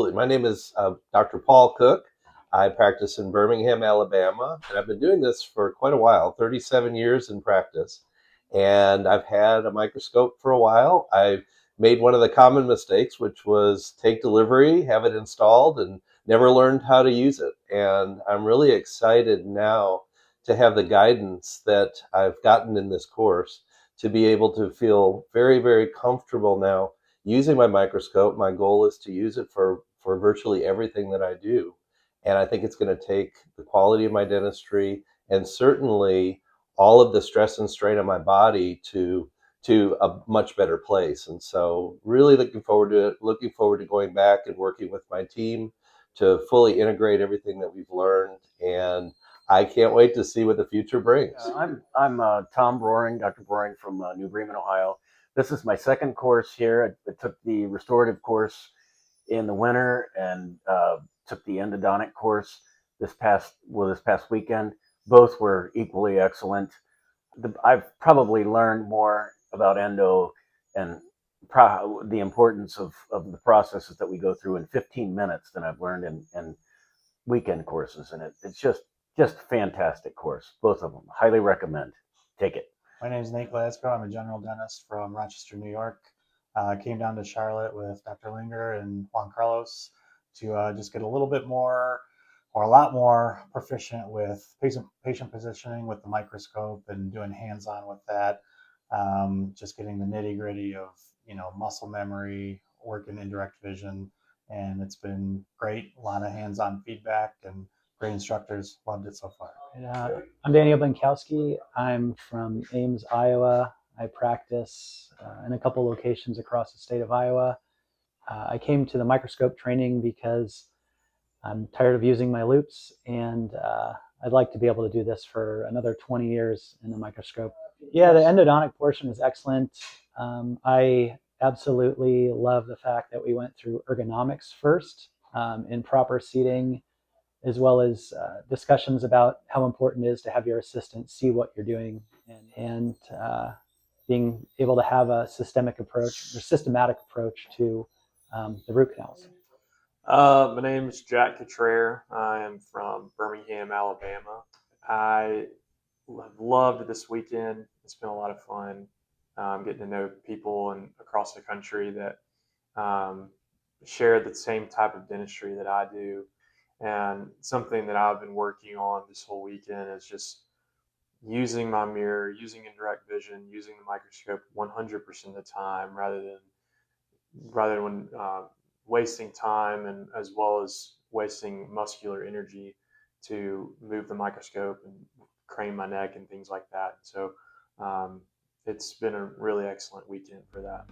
absolutely. My name is Dr. Paul Cook. I practice in Birmingham, Alabama, and I've been doing this for quite a while, 37 years in practice. And I've had a microscope for a while. I made one of the common mistakes, which was take delivery, have it installed, and never learned how to use it. And I'm really excited now to have the guidance that I've gotten in this course to be able to feel very, very comfortable now using my microscope. My goal is to use it for virtually everything that I do. And I think it's going to take the quality of my dentistry and certainly all of the stress and strain on my body to a much better place. And so really looking forward to it, looking forward to going back and working with my team to fully integrate everything that we've learned. And I can't wait to see what the future brings. I'm Tom Broering, Dr. Broering from New Bremen, Ohio. This is my second course here. I took the restorative course in the winter and took the endodontic course this past weekend. Both were equally excellent. I've probably learned more about endo and the importance of the processes that we go through in 15 minutes than I've learned in weekend courses, and it's just a fantastic course. Both of them, highly recommend. Take it. My name is Nate Glasgow. I'm a general dentist from Rochester, New York. Came down to Charlotte with Dr. Linger and Juan Carlos to just get a little bit more, or a lot more, proficient with patient positioning with the microscope and doing hands-on with that. Just getting the nitty-gritty of muscle memory, working indirect vision, and it's been great. A lot of hands-on feedback and great instructors. Loved it so far. I'm Daniel Benkowski. I'm from Ames, Iowa. I practice in a couple locations across the state of Iowa. I came to the microscope training because I'm tired of using my loupes, and I'd like to be able to do this for another 20 years in the microscope. Yeah, the endodontic portion is excellent. I absolutely love the fact that we went through ergonomics first in proper seating, as well as discussions about how important it is to have your assistant see what you're doing, and being able to have a systematic approach to the root canals. My name is Jack Cottrell. I am from Birmingham, Alabama. I have loved this weekend. It's been a lot of fun getting to know people across the country that share the same type of dentistry that I do. And something that I've been working on this whole weekend is just using my mirror, using indirect vision, using the microscope 100% of the time, rather than wasting time and as well as wasting muscular energy to move the microscope and crane my neck and things like that. So it's been a really excellent weekend for that.